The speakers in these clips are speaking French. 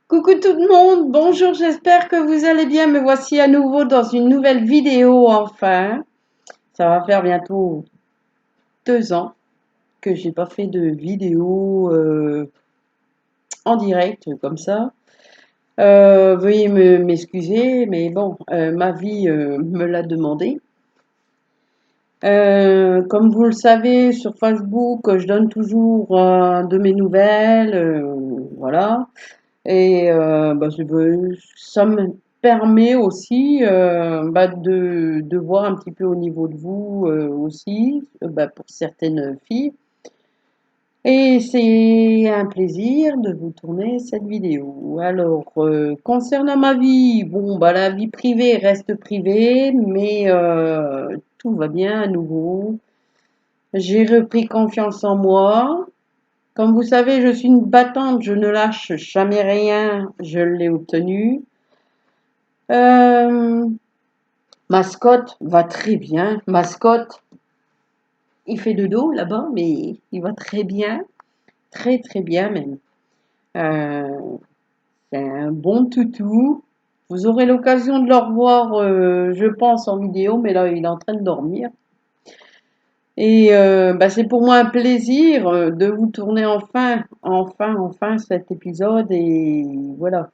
Coucou tout le monde, bonjour, j'espère que vous allez bien. Me voici à nouveau dans une nouvelle vidéo enfin. Ça va faire bientôt 2 ans que j'ai pas fait de vidéo en direct comme ça. Veuillez m'excuser, mais bon, ma vie me l'a demandé. Comme vous le savez, sur Facebook, je donne toujours de mes nouvelles, voilà. Et ça me permet aussi de voir un petit peu au niveau de vous aussi, pour certaines filles. Et c'est un plaisir de vous tourner cette vidéo. Alors, concernant ma vie, bon, la vie privée reste privée, mais tout va bien à nouveau. J'ai repris confiance en moi. Comme vous savez, je suis une battante, je ne lâche jamais rien, je l'ai obtenu. Euh, Mascotte va très bien. Mascotte, il fait de dos là-bas, mais il va très bien. Très très bien même. Euh, c'est un bon toutou. Vous aurez l'occasion de le revoir, je pense, en vidéo, mais là, il est en train de dormir. Et c'est pour moi un plaisir de vous tourner enfin cet épisode. Et voilà.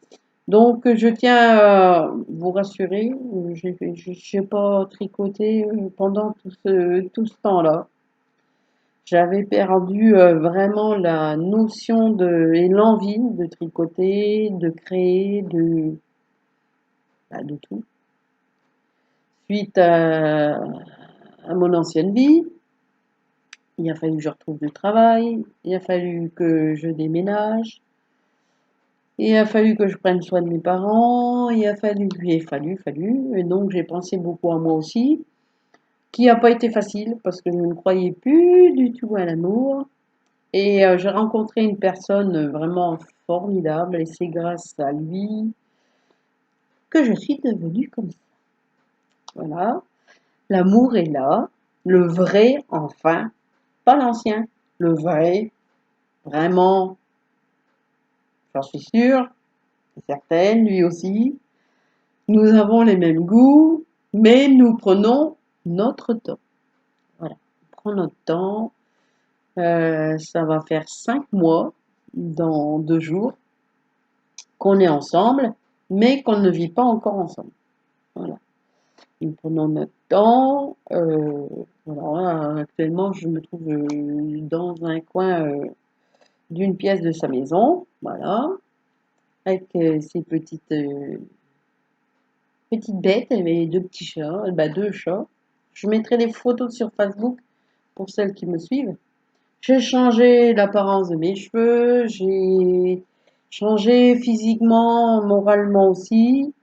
Donc, je tiens à vous rassurer, je n'ai pas tricoté pendant tout ce temps-là. J'avais perdu vraiment la notion et l'envie de tricoter, de créer, de tout. Suite à mon ancienne vie, il a fallu que je retrouve du travail, il a fallu que je déménage, il a fallu que je prenne soin de mes parents, et donc j'ai pensé beaucoup à moi aussi, qui n'a pas été facile parce que je ne croyais plus du tout à l'amour. Et j'ai rencontré une personne vraiment formidable et c'est grâce à lui que je suis devenue comme ça. Voilà, l'amour est là, le vrai enfin, pas l'ancien, le vrai, vraiment, j'en suis sûre, certaine, lui aussi. Nous avons les mêmes goûts, mais nous prenons notre temps. Voilà, on prend notre temps. Ça va faire 5 mois dans 2 jours qu'on est ensemble, mais qu'on ne vit pas encore ensemble. Voilà. Nous prenons notre temps. Voilà. Actuellement, je me trouve dans un coin d'une pièce de sa maison. Voilà. Avec ces petites bêtes et mes 2 petits chats, 2 chats. Je mettrai des photos sur Facebook pour celles qui me suivent. J'ai changé l'apparence de mes cheveux, j'ai changé physiquement, moralement aussi.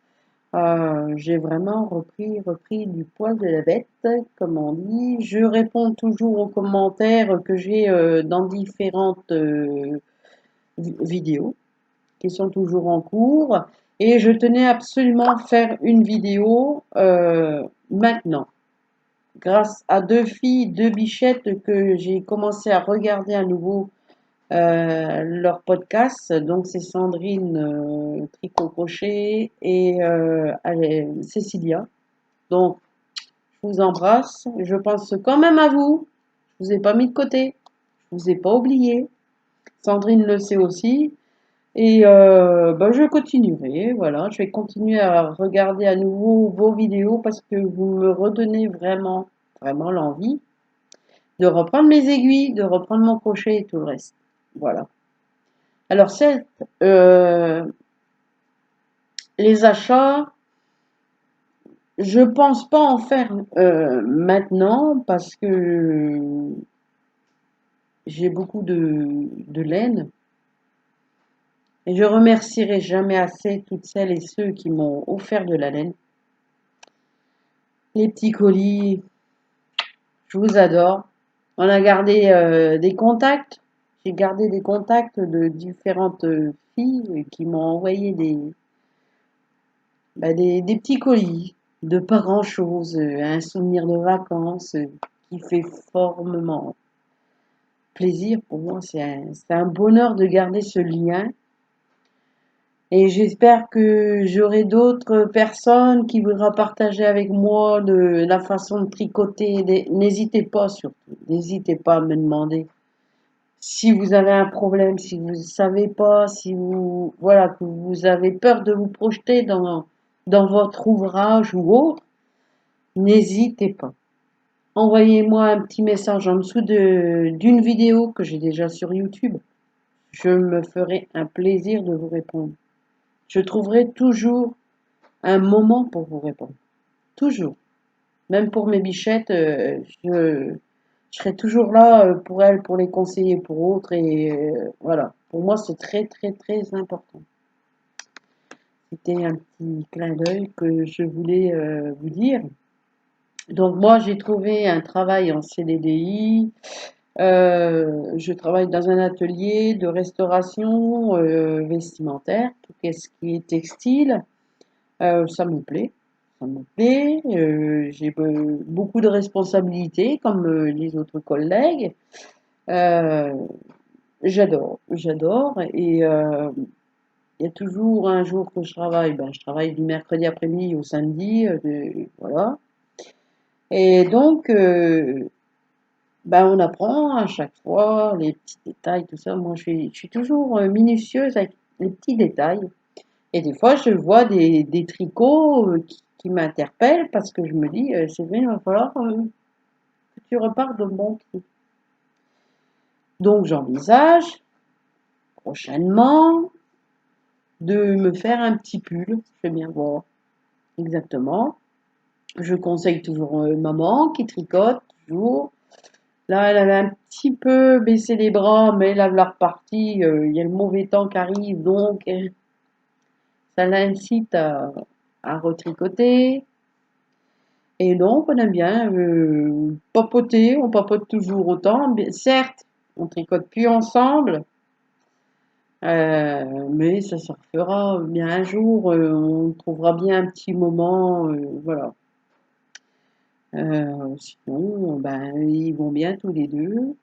J'ai vraiment repris du poil de la bête, comme on dit. Je réponds toujours aux commentaires que j'ai dans différentes vidéos qui sont toujours en cours. Et je tenais absolument à faire une vidéo maintenant. Grâce à 2 filles, 2 bichettes que j'ai commencé à regarder à nouveau leur podcast. Donc c'est Sandrine Tricot Crochet et Cécilia. Donc je vous embrasse. Je pense quand même à vous. Je vous ai pas mis de côté. Je vous ai pas oublié. Sandrine le sait aussi. Et je continuerai. Voilà, je vais continuer à regarder à nouveau vos vidéos parce que vous me redonnez vraiment l'envie de reprendre mes aiguilles, de reprendre mon crochet et tout le reste. Voilà. Alors, les achats, je pense pas en faire maintenant parce que j'ai beaucoup de laine et je remercierai jamais assez toutes celles et ceux qui m'ont offert de la laine. Les petits colis, je vous adore. On a gardé des contacts. J'ai gardé des contacts de différentes filles qui m'ont envoyé des petits colis de pas grand-chose, un souvenir de vacances qui fait formement plaisir pour moi. C'est un bonheur de garder ce lien. Et j'espère que j'aurai d'autres personnes qui voudront partager avec moi la façon de tricoter. N'hésitez pas surtout, n'hésitez pas à me demander si vous avez un problème, si vous ne savez pas, si vous, voilà, que vous avez peur de vous projeter dans votre ouvrage ou autre, n'hésitez pas. Envoyez-moi un petit message en dessous d'une vidéo que j'ai déjà sur YouTube. Je me ferai un plaisir de vous répondre. Je trouverai toujours un moment pour vous répondre. Toujours. Même pour mes bichettes, je serai toujours là pour elles, pour les conseiller pour autres. Et voilà. Pour moi, c'est très, très, très important. C'était un petit clin d'œil que je voulais vous dire. Donc moi, j'ai trouvé un travail en CDDI. Je travaille dans un atelier de restauration vestimentaire, tout ce qui est textile. Ça me plaît, ça me plaît. J'ai beaucoup de responsabilités comme les autres collègues. Euh, j'adore. Et il y a toujours un jour que je travaille. Ben, je travaille du mercredi après-midi au samedi, voilà. Et donc, ben, on apprend à chaque fois les petits détails, tout ça. Moi, je suis toujours minutieuse avec les petits détails. Et des fois, je vois des tricots qui m'interpellent parce que je me dis, Sylvain, il va falloir que tu repartes de bon pied. Donc, j'envisage prochainement de me faire un petit pull. Je vais bien voir exactement. Je conseille toujours maman qui tricote toujours. Là, elle a un petit peu baissé les bras, mais là, la repartie. Il y a le mauvais temps qui arrive, donc ça l'incite à retricoter. Et donc, on aime bien papoter, on papote toujours autant. Certes, on tricote plus ensemble, mais ça se refera bien un jour. On trouvera bien un petit moment, voilà. Sinon, ben, ils vont bien tous les deux,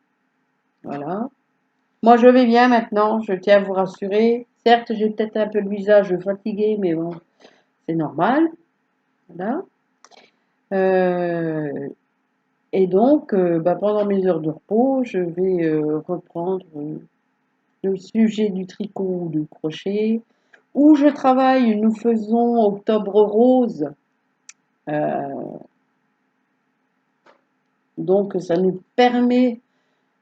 voilà. Moi, je vais bien maintenant, je tiens à vous rassurer. Certes, j'ai peut-être un peu le visage fatigué, mais bon, c'est normal, voilà. Euh, Et donc, bah, pendant mes heures de repos, je vais reprendre le sujet du tricot ou du crochet, où je travaille. Nous faisons Octobre Rose, euh, donc ça nous permet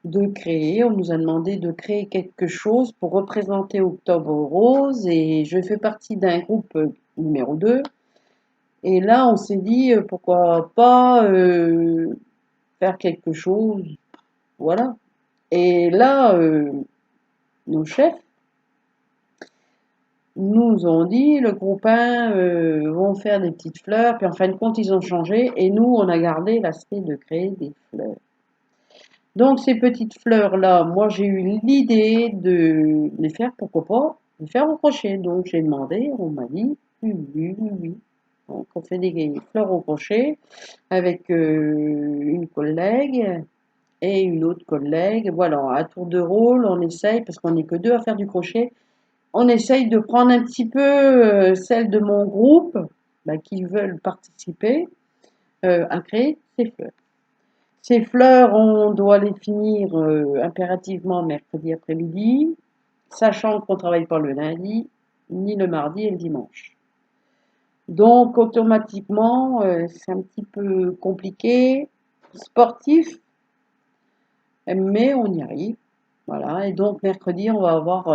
de créer. On nous a demandé de créer quelque chose pour représenter Octobre Rose, et je fais partie d'un groupe numéro 2. Et là, on s'est dit pourquoi pas faire quelque chose, voilà. Et là, nos chefs nous ont dit, le groupe 1 vont faire des petites fleurs, puis en fin de compte, ils ont changé, et nous, on a gardé l'aspect de créer des fleurs. Donc, ces petites fleurs-là, moi, j'ai eu l'idée de les faire, pourquoi pas, les faire au crochet. Donc, j'ai demandé, on m'a dit, oui, oui, oui, oui. Donc, on fait des fleurs au crochet avec une collègue et une autre collègue. Voilà, à tour de rôle, on essaye, parce qu'on n'est que deux à faire du crochet, on essaye de prendre un petit peu celles de mon groupe bah, qui veulent participer à créer ces fleurs. Ces fleurs, on doit les finir impérativement mercredi après-midi, sachant qu'on ne travaille pas le lundi, ni le mardi et le dimanche. Donc automatiquement, c'est un petit peu compliqué, sportif, mais on y arrive. Voilà, et donc mercredi, on va avoir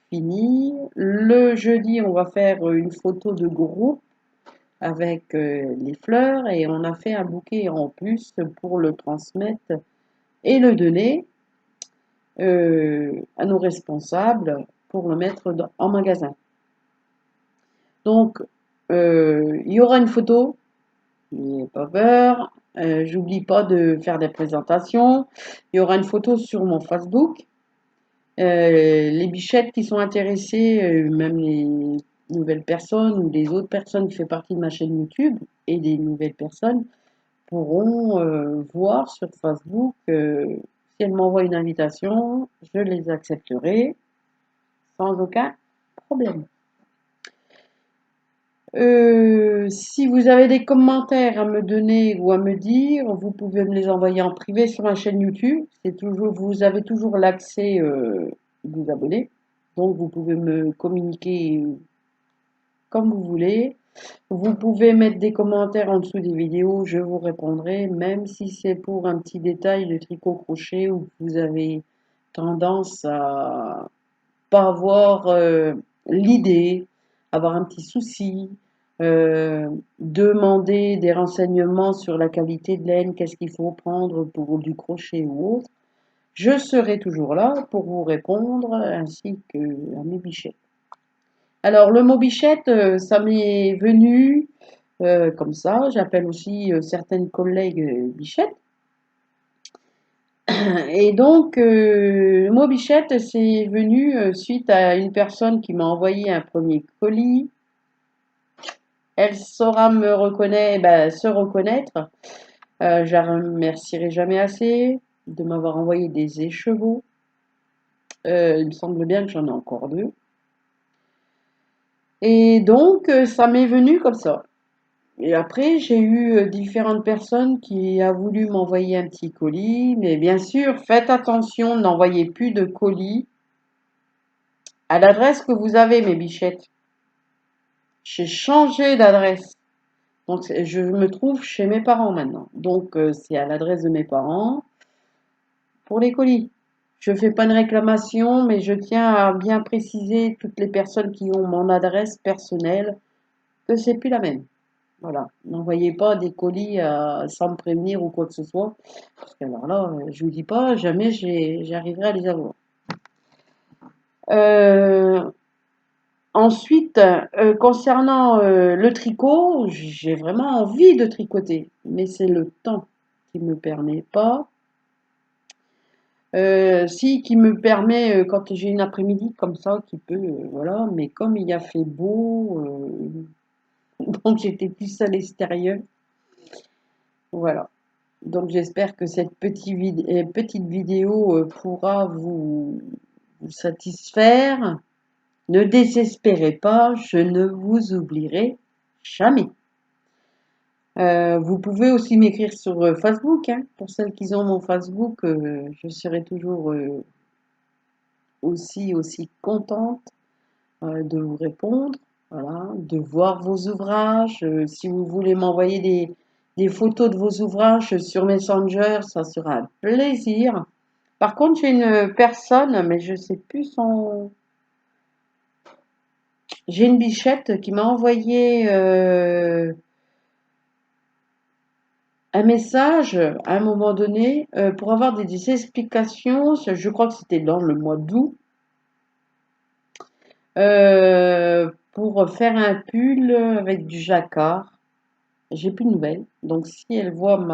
fini. Le jeudi, on va faire une photo de groupe avec les fleurs, et on a fait un bouquet en plus pour le transmettre et le donner à nos responsables pour le mettre en magasin. Donc, il y aura une photo, n'ayez pas peur. J'oublie pas de faire des présentations. Il y aura une photo sur mon Facebook. Les bichettes qui sont intéressées, même les nouvelles personnes ou les autres personnes qui font partie de ma chaîne YouTube et des nouvelles personnes pourront voir sur Facebook. Si elles m'envoient une invitation, je les accepterai sans aucun problème. Si vous avez des commentaires à me donner ou à me dire, vous pouvez me les envoyer en privé sur ma chaîne YouTube. C'est toujours, vous avez toujours l'accès de vous abonner. Donc vous pouvez me communiquer comme vous voulez. Vous pouvez mettre des commentaires en dessous des vidéos, je vous répondrai, même si c'est pour un petit détail de tricot crochet ou que vous avez tendance à pas avoir l'idée, avoir un petit souci, demander des renseignements sur la qualité de laine, qu'est-ce qu'il faut prendre pour du crochet ou autre. Je serai toujours là pour vous répondre ainsi que à mes bichettes. Alors le mot bichette, ça m'est venu comme ça. J'appelle aussi certaines collègues bichettes. Et donc, le mot bichette, c'est venu suite à une personne qui m'a envoyé un premier colis. Elle saura me reconnaître, se reconnaître. Je la remercierai jamais assez de m'avoir envoyé des écheveaux. Il me semble bien que j'en ai encore deux. Et donc, ça m'est venu comme ça. Et après, j'ai eu différentes personnes qui a voulu m'envoyer un petit colis. Mais bien sûr, faites attention, n'envoyez plus de colis à l'adresse que vous avez, mes bichettes. J'ai changé d'adresse. Donc, je me trouve chez mes parents maintenant. Donc, c'est à l'adresse de mes parents pour les colis. Je ne fais pas de réclamation, mais je tiens à bien préciser toutes les personnes qui ont mon adresse personnelle que c'est plus la même. Voilà. N'envoyez pas des colis sans me prévenir ou quoi que ce soit. Parce que alors là, je vous dis pas, jamais j'arriverai à les avoir. Euh, Ensuite, concernant le tricot, j'ai vraiment envie de tricoter, mais c'est le temps qui me permet pas. Si, qui me permet quand j'ai une après-midi comme ça, qui peut, voilà. Mais comme il a fait beau, donc j'étais plus à l'extérieur, voilà. Donc j'espère que cette petite vidéo pourra vous satisfaire. Ne désespérez pas, je ne vous oublierai jamais. Vous pouvez aussi m'écrire sur Facebook, hein. Pour celles qui ont mon Facebook, je serai toujours aussi contente de vous répondre, voilà, de voir vos ouvrages. Si vous voulez m'envoyer des photos de vos ouvrages sur Messenger, ça sera un plaisir. Par contre, j'ai une personne, mais je sais plus son. J'ai une bichette qui m'a envoyé un message à un moment donné pour avoir des explications. Je crois que c'était dans le mois d'août. Pour faire un pull avec du jacquard. J'ai plus de nouvelles. Donc si elle voit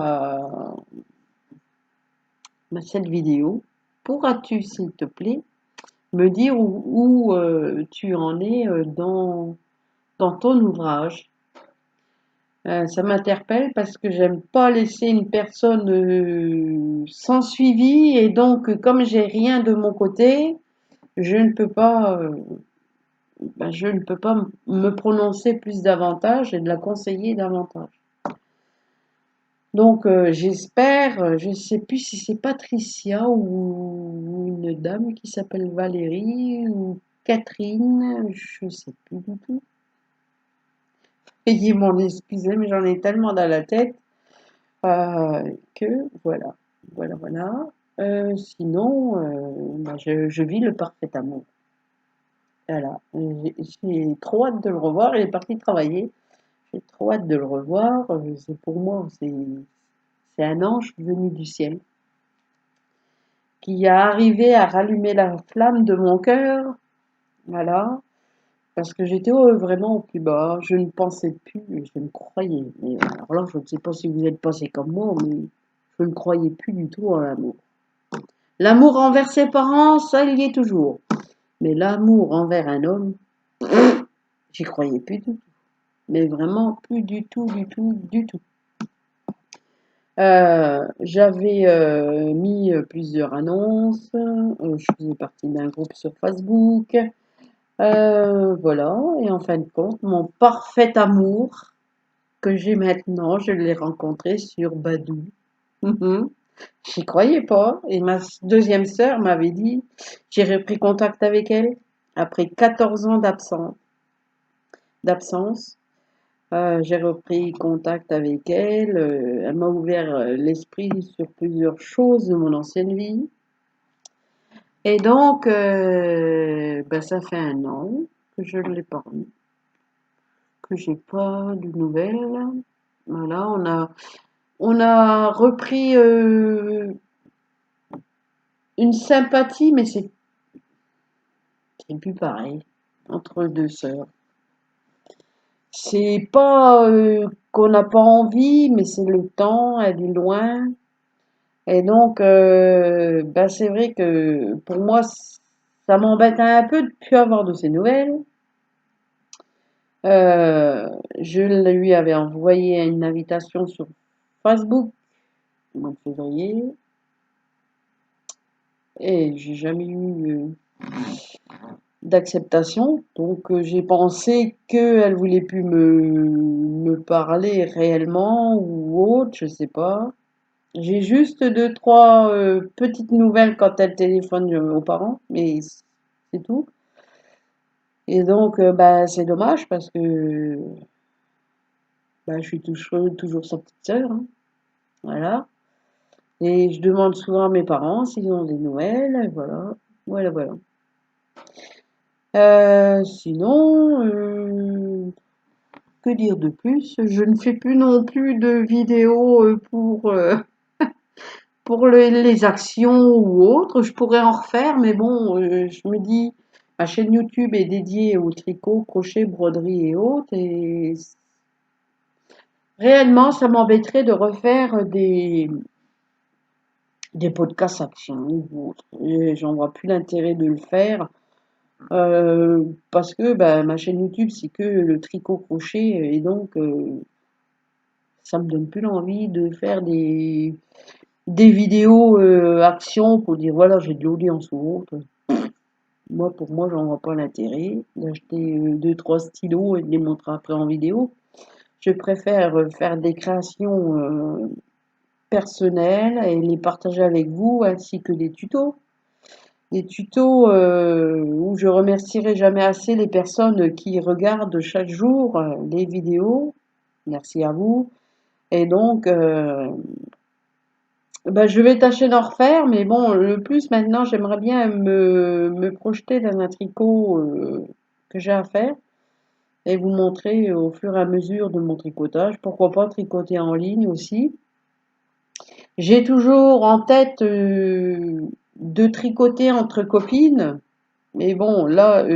cette vidéo, pourras-tu, s'il te plaît, me dire où tu en es dans ton ouvrage? Ça m'interpelle parce que j'aime pas laisser une personne sans suivi et donc comme j'ai rien de mon côté, je ne peux pas je ne peux pas me prononcer plus davantage et de la conseiller davantage. Donc j'espère, je ne sais plus si c'est Patricia ou une dame qui s'appelle Valérie ou Catherine, je ne sais plus du tout. Veuillez m'en excuser, mais j'en ai tellement dans la tête que voilà, voilà. Sinon, je vis le parfait amour. Voilà, j'ai trop hâte de le revoir. Il est parti travailler. J'ai trop hâte de le revoir. C'est pour moi, c'est un ange venu du ciel qui a arrivé à rallumer la flamme de mon cœur. Voilà, parce que j'étais vraiment au plus bas. Je ne pensais plus, je ne croyais. Mais alors là, je ne sais pas si vous êtes passé comme moi, mais je ne croyais plus du tout en l'amour. L'amour envers ses parents, ça, il y est toujours. Mais l'amour envers un homme, j'y croyais plus du tout. Mais vraiment plus du tout, du tout, du tout. J'avais mis plusieurs annonces. Je faisais partie d'un groupe sur Facebook. Voilà, et en fin de compte, mon parfait amour que j'ai maintenant, je l'ai rencontré sur Badoo. Mhm. J'y croyais pas. Et ma deuxième sœur m'avait dit, j'ai repris contact avec elle après 14 ans d'absence. J'ai repris contact avec elle. Elle m'a ouvert l'esprit sur plusieurs choses de mon ancienne vie. Et donc, ben, ça fait un an que je ne l'ai pas remis, que j'ai pas de nouvelles. Voilà, on a repris une sympathie, mais c'est plus pareil entre deux sœurs. C'est pas qu'on n'a pas envie, mais c'est le temps, elle est loin. Et donc, bah, c'est vrai que pour moi, ça m'embête un peu de ne plus avoir de ses nouvelles. Je lui avais envoyé une invitation sur Facebook au mois de février et j'ai jamais eu d'acceptation. Donc, j'ai pensé qu'elle voulait plus me parler réellement ou autre, je sais pas. J'ai juste deux, trois petites nouvelles quand elle téléphone aux parents, mais c'est tout. Et donc, bah, c'est dommage parce que bah, je suis toujours sa petite sœur, hein, voilà. Et je demande souvent à mes parents s'ils ont des nouvelles, et voilà. Voilà, voilà. Sinon, que dire de plus? Je ne fais plus non plus de vidéos pour les actions ou autres. Je pourrais en refaire, mais bon, je me dis, ma chaîne YouTube est dédiée au tricot, crochet, broderie et autres, et réellement, ça m'embêterait de refaire des podcasts actions ou autres. Et j'en vois plus l'intérêt de le faire parce que bah, ma chaîne YouTube, c'est que le tricot crochet et donc ça me donne plus l'envie de faire des vidéos actions pour dire voilà, j'ai de l'audience ou autre. Moi, pour moi, j'en vois pas l'intérêt d'acheter deux, trois stylos et de les montrer après en vidéo. Je préfère faire des créations personnelles et les partager avec vous ainsi que des tutos. Des tutos où je remercierai jamais assez les personnes qui regardent chaque jour les vidéos. Merci à vous. Et donc, bah, je vais tâcher d'en refaire, mais bon, le plus maintenant, j'aimerais bien me projeter dans un tricot que j'ai à faire et vous montrer au fur et à mesure de mon tricotage. Pourquoi pas tricoter en ligne aussi. J'ai toujours en tête de tricoter entre copines, mais bon, là,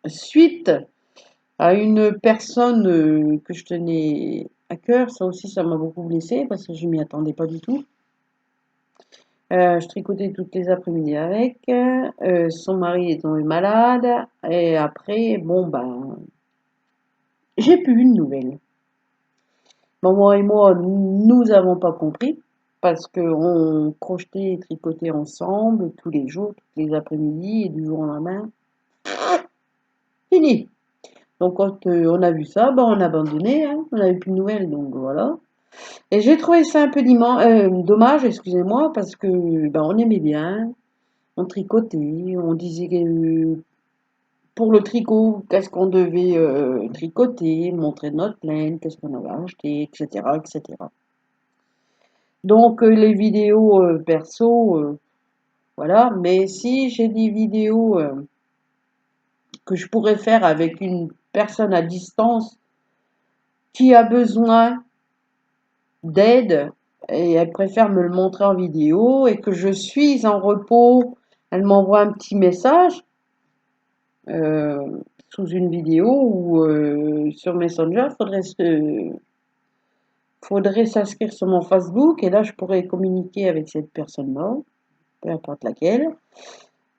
suite à une personne que je tenais à cœur, ça aussi, ça m'a beaucoup blessée parce que je m'y attendais pas du tout. Je tricotais toutes les après-midi avec. Son mari est tombé malade. Et après, bon, ben, j'ai plus eu de nouvelles. Maman et moi, nous n'avons pas compris parce qu'on crochetait et tricotait ensemble tous les jours, toutes les après-midi et du jour au lendemain. Fini. Donc quand on a vu ça, ben, on a abandonné, hein, on n'avait plus de nouvelles, donc voilà. Et j'ai trouvé ça un peu dommage, excusez-moi, parce que ben, on aimait bien, on tricotait, on disait que pour le tricot, qu'est-ce qu'on devait tricoter, montrer notre laine, qu'est-ce qu'on avait acheté, etc., etc. Donc les vidéos perso, voilà. Mais si j'ai des vidéos que je pourrais faire avec une personne à distance qui a besoin d'aide et elle préfère me le montrer en vidéo et que je suis en repos, elle m'envoie un petit message sous une vidéo ou sur Messenger, faudrait s'inscrire sur mon Facebook et là je pourrais communiquer avec cette personne-là, peu importe laquelle,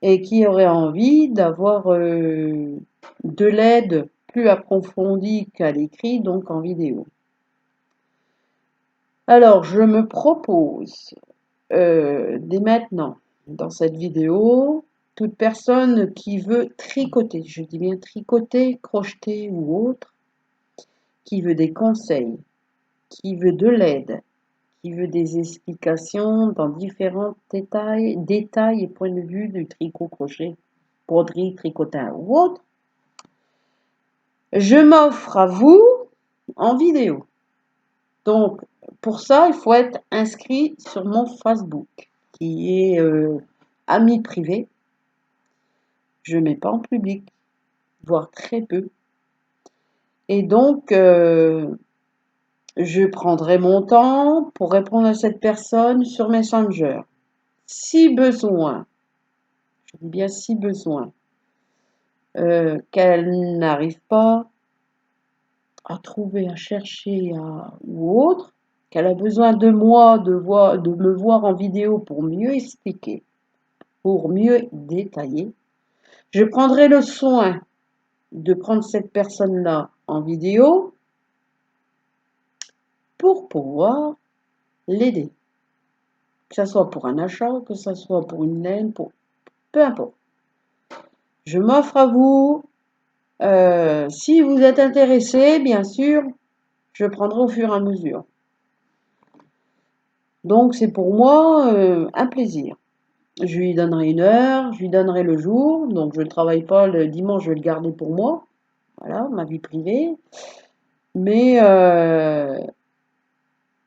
et qui aurait envie d'avoir de l'aide plus approfondie qu'à l'écrit, donc en vidéo. Alors, je me propose dès maintenant, dans cette vidéo, toute personne qui veut tricoter, je dis bien tricoter, crocheter ou autre, qui veut des conseils, qui veut de l'aide, qui veut des explications dans différents détails et points de vue du tricot-crochet, broderie, tricotin ou autre, je m'offre à vous en vidéo. Donc, pour ça, il faut être inscrit sur mon Facebook, qui est ami privé. Je ne mets pas en public, voire très peu. Et donc, je prendrai mon temps pour répondre à cette personne sur Messenger. Si besoin, je dis bien si besoin, qu'elle n'arrive pas à trouver, à chercher ou autre, qu'elle a besoin de moi, de me voir en vidéo pour mieux expliquer, pour mieux détailler, je prendrai le soin de prendre cette personne-là en vidéo pour pouvoir l'aider. Que ce soit pour un achat, que ce soit pour une laine, peu importe. Je m'offre à vous. Si vous êtes intéressé, bien sûr, je prendrai au fur et à mesure. Donc c'est pour moi un plaisir. Je lui donnerai une heure, je lui donnerai le jour. Donc je ne travaille pas le dimanche, je vais le garder pour moi. Voilà, ma vie privée. Mais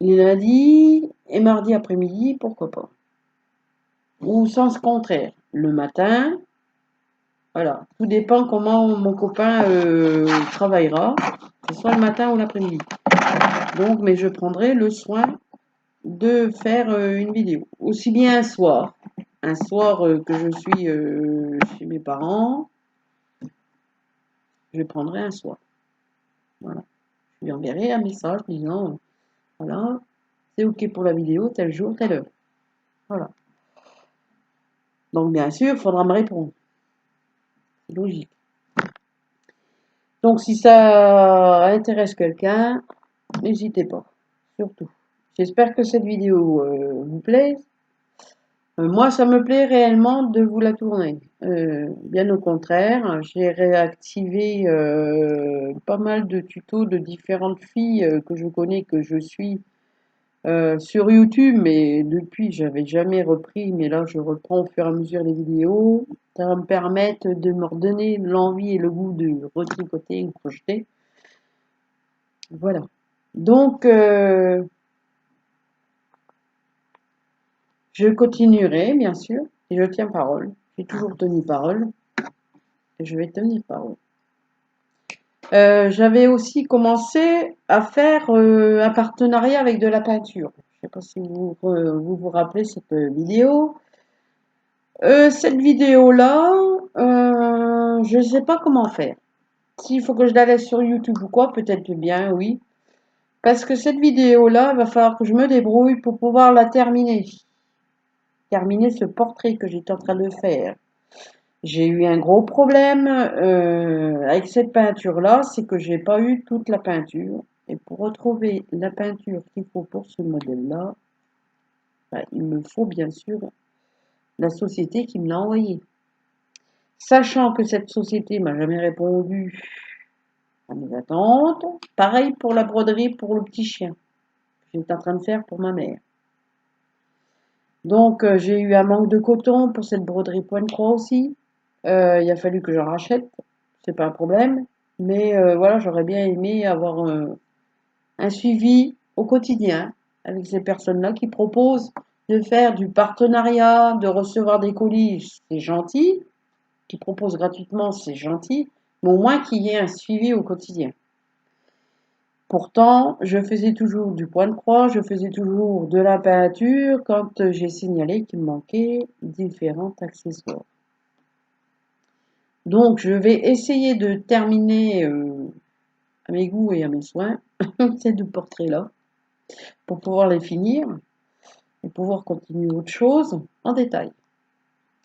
les lundis et mardi après-midi, pourquoi pas. Ou sens contraire, le matin. Voilà, tout dépend comment mon copain travaillera, que ce soit le matin ou l'après-midi. Donc, mais je prendrai le soin de faire une vidéo. Aussi bien un soir que je suis chez mes parents, je prendrai un soir. Voilà. Je lui enverrai un message disant, voilà, c'est OK pour la vidéo, tel jour, telle heure. Voilà. Donc, bien sûr, il faudra me répondre. C'est logique. Donc, si ça intéresse quelqu'un, n'hésitez pas, surtout. J'espère que cette vidéo vous plaît. Moi, ça me plaît réellement de vous la tourner. Bien au contraire, j'ai réactivé pas mal de tutos de différentes filles que je connais, que je suis sur YouTube, mais depuis, j'avais jamais repris. Mais là, je reprends au fur et à mesure les vidéos. Ça va me permettre de me redonner l'envie et le goût de retricoter ou crocheter. Voilà. Donc, je continuerai, bien sûr, et je tiens parole. J'ai toujours tenu parole, et je vais tenir parole. J'avais aussi commencé à faire un partenariat avec de la peinture. Je ne sais pas si vous rappelez cette vidéo. Cette vidéo-là, je ne sais pas comment faire. S'il faut que je la laisse sur YouTube ou quoi, peut-être bien, oui. Parce que cette vidéo-là, il va falloir que je me débrouille pour pouvoir la terminer. Terminer ce portrait que j'étais en train de faire. J'ai eu un gros problème avec cette peinture-là, c'est que j'ai pas eu toute la peinture. Et pour retrouver la peinture qu'il faut pour ce modèle-là, ben, il me faut bien sûr la société qui me l'a envoyé. Sachant que cette société m'a jamais répondu à mes attentes. Pareil pour la broderie pour le petit chien que j'étais en train de faire pour ma mère. Donc j'ai eu un manque de coton pour cette broderie point de croix aussi. Il a fallu que j'en rachète, c'est pas un problème. Mais voilà, j'aurais bien aimé avoir un suivi au quotidien avec ces personnes-là qui proposent de faire du partenariat, de recevoir des colis, c'est gentil. Qui proposent gratuitement, c'est gentil. Mais au moins qu'il y ait un suivi au quotidien. Pourtant, je faisais toujours du point de croix, je faisais toujours de la peinture quand j'ai signalé qu'il me manquait différents accessoires. Donc, je vais essayer de terminer à mes goûts et à mes soins ces deux portraits-là pour pouvoir les finir et pouvoir continuer autre chose en détail.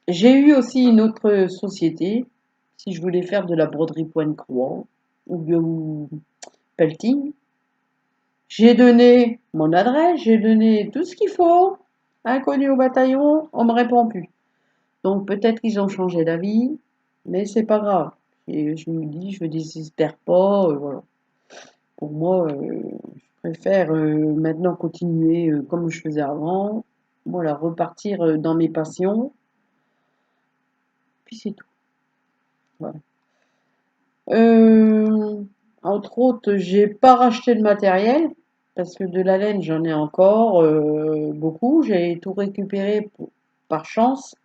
J'ai eu aussi une autre société, si je voulais faire de la broderie point de croix ou pelleting. J'ai donné mon adresse, j'ai donné tout ce qu'il faut. Inconnu au bataillon, on me répond plus. Donc peut-être qu'ils ont changé d'avis, mais c'est pas grave. Et je me dis, je ne désespère pas, voilà. Pour moi, je préfère maintenant continuer comme je faisais avant. Voilà, repartir dans mes passions. Puis c'est tout. Voilà. Entre autres, j'ai pas racheté de matériel parce que de la laine, j'en ai encore beaucoup. J'ai tout récupéré par chance.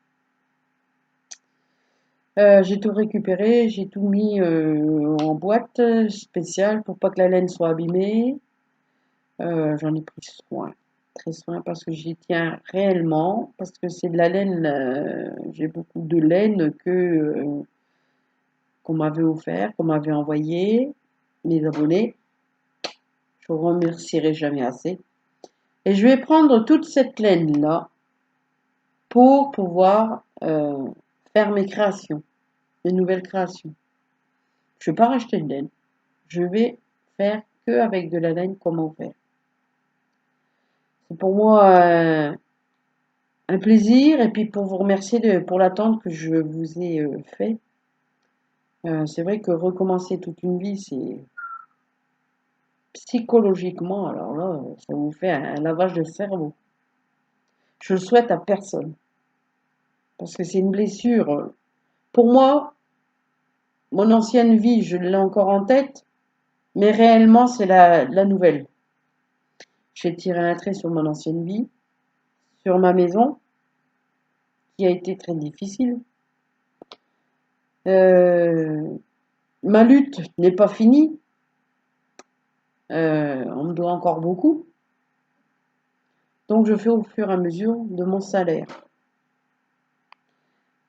J'ai tout récupéré, j'ai tout mis en boîte spéciale pour pas que la laine soit abîmée. J'en ai pris soin, très soin, parce que j'y tiens réellement, parce que c'est de la laine, j'ai beaucoup de laine qu'on m'avait offert, qu'on m'avait envoyé, mes abonnés. Je vous remercierai jamais assez. Et je vais prendre toute cette laine-là pour pouvoir faire mes créations, mes nouvelles créations. Je ne vais pas racheter de laine. Je vais faire que avec de la laine comment faire. C'est pour moi un plaisir et puis pour vous remercier pour l'attente que je vous ai fait. C'est vrai que recommencer toute une vie, c'est psychologiquement, alors là, ça vous fait un lavage de cerveau. Je le souhaite à personne parce que c'est une blessure. Pour moi, mon ancienne vie, je l'ai encore en tête, mais réellement, c'est la nouvelle. J'ai tiré un trait sur mon ancienne vie, sur ma maison, qui a été très difficile. Ma lutte n'est pas finie. On me doit encore beaucoup. Donc, je fais au fur et à mesure de mon salaire.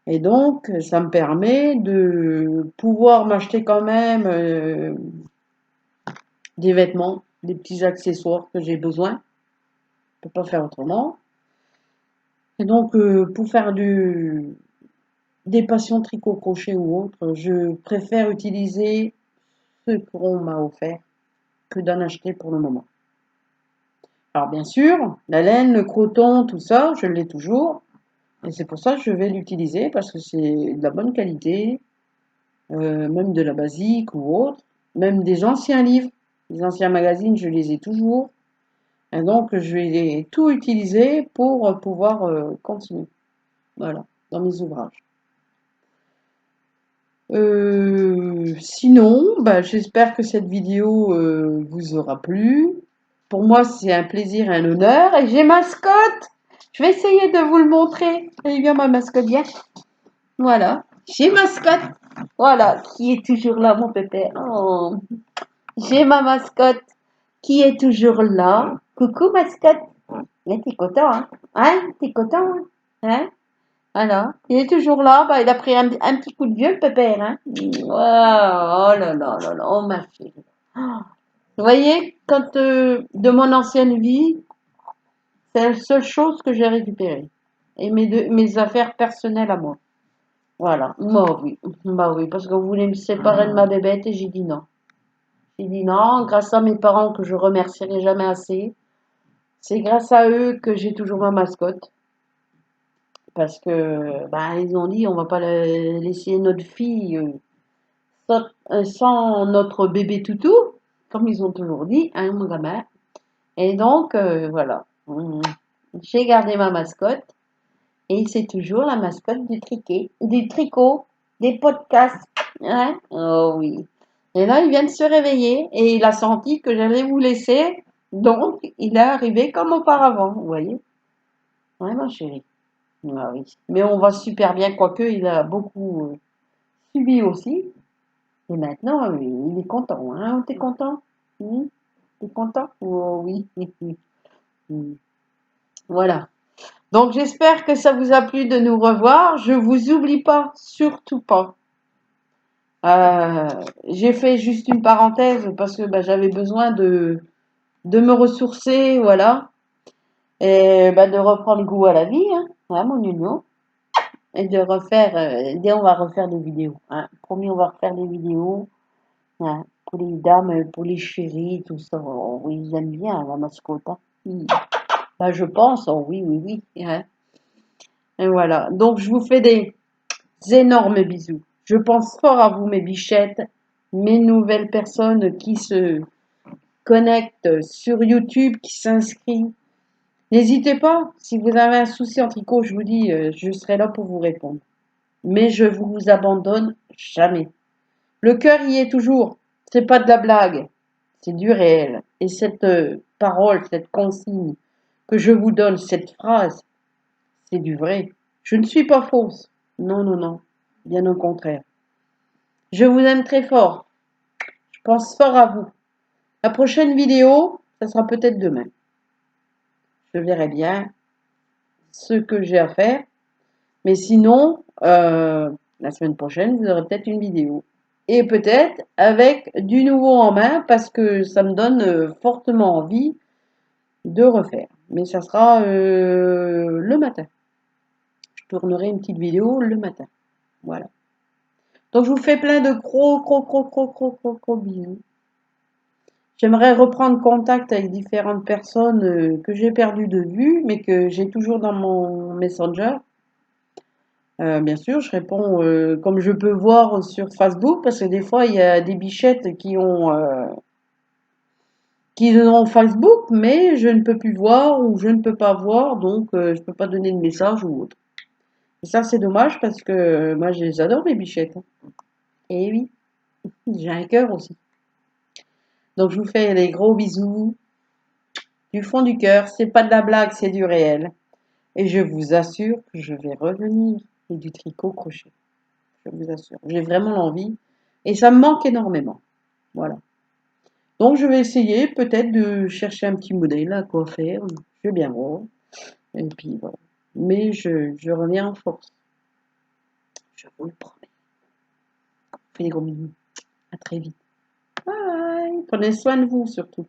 Et donc, ça me permet de pouvoir m'acheter quand même des vêtements, des petits accessoires que j'ai besoin. Je ne peux pas faire autrement. Et donc, pour faire des passions tricot-crochet ou autre, je préfère utiliser ce qu'on m'a offert que d'en acheter pour le moment. Alors bien sûr, la laine, le coton, tout ça, je l'ai toujours. Et c'est pour ça que je vais l'utiliser parce que c'est de la bonne qualité, même de la basique ou autre. Même des anciens livres, des anciens magazines, je les ai toujours. Et donc je vais tout utiliser pour pouvoir continuer. Voilà, dans mes ouvrages. Sinon, bah, j'espère que cette vidéo vous aura plu. Pour moi, c'est un plaisir et un honneur. Et j'ai mascotte. Je vais essayer de vous le montrer. Allez bien, ma mascotte, viens. Voilà. J'ai mascotte. Voilà, qui est toujours là, mon pépé. Oh. J'ai ma mascotte qui est toujours là. Coucou, mascotte. Mais t'es content, hein? Hein? T'es content, hein? Hein? Voilà. Il est toujours là. Bah, il a pris un petit coup de vieux, le pépère, hein? Oh, oh là là là là. Oh, ma fille. Vous voyez, quand de mon ancienne vie, c'est la seule chose que j'ai récupérée. Et mes affaires personnelles à moi. Voilà. Bah oui, parce qu'on voulait me séparer de ma bébête et j'ai dit non. J'ai dit non, grâce à mes parents que je remercierai jamais assez. C'est grâce à eux que j'ai toujours ma mascotte. Parce que, bah, ils ont dit, on va pas laisser notre fille sans notre bébé toutou, comme ils ont toujours dit, hein, mon gamin. Et donc, voilà. J'ai gardé ma mascotte. Et c'est toujours la mascotte du tricot, des podcasts. Hein? Oh oui. Et là, il vient de se réveiller et il a senti que j'allais vous laisser. Donc, il est arrivé comme auparavant, vous voyez? Ouais, ma chérie. Ah oui. Mais on va super bien, quoique il a beaucoup subi aussi. Et maintenant, il est content. Hein? T'es content? T'es content? Oh oui. Voilà. Donc j'espère que ça vous a plu de nous revoir. Je vous oublie pas, surtout pas. J'ai fait juste une parenthèse parce que bah, j'avais besoin de me ressourcer, voilà, et bah, de reprendre goût à la vie, hein, mon union, et de refaire. On va refaire des vidéos. Hein. Promis, on va refaire des vidéos hein, pour les dames, pour les chéris, tout ça. Oh, oui, ils aiment bien la mascotte. Hein. Bah, je pense, oh, oui, oui, oui. Hein. Et voilà. Donc, je vous fais des énormes bisous. Je pense fort à vous, mes bichettes, mes nouvelles personnes qui se connectent sur YouTube, qui s'inscrivent. N'hésitez pas, si vous avez un souci en tricot, je vous dis, je serai là pour vous répondre. Mais je vous abandonne jamais. Le cœur y est toujours. C'est pas de la blague, c'est du réel. Et cette parole, cette consigne que je vous donne, cette phrase, c'est du vrai. Je ne suis pas fausse. Non, non, non. Bien au contraire. Je vous aime très fort. Je pense fort à vous. La prochaine vidéo, ça sera peut-être demain. Je verrai bien ce que j'ai à faire. Mais sinon, la semaine prochaine, vous aurez peut-être une vidéo. Et peut-être avec du nouveau en main parce que ça me donne fortement envie de refaire. Mais ça sera le matin. Je tournerai une petite vidéo le matin. Voilà. Donc je vous fais plein de gros bisous. J'aimerais reprendre contact avec différentes personnes que j'ai perdues de vue, mais que j'ai toujours dans mon Messenger. Bien sûr, je réponds comme je peux voir sur Facebook, parce que des fois, il y a des bichettes qui ont Facebook, mais je ne peux plus voir ou je ne peux pas voir, donc je ne peux pas donner de message ou autre. Et ça, c'est dommage parce que moi, je les adore, mes bichettes. Et oui, j'ai un cœur aussi. Donc, je vous fais des gros bisous du fond du cœur. C'est pas de la blague, c'est du réel. Et je vous assure que je vais revenir et du tricot crochet. Je vous assure. J'ai vraiment l'envie. Et ça me manque énormément. Voilà. Donc, je vais essayer peut-être de chercher un petit modèle à quoi faire. Je vais bien voir. Et puis, voilà. Mais je reviens en force. Je vous le promets. Fais des gros bisous. À très vite. Bye. Prenez soin de vous surtout.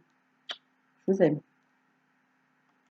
Je vous aime.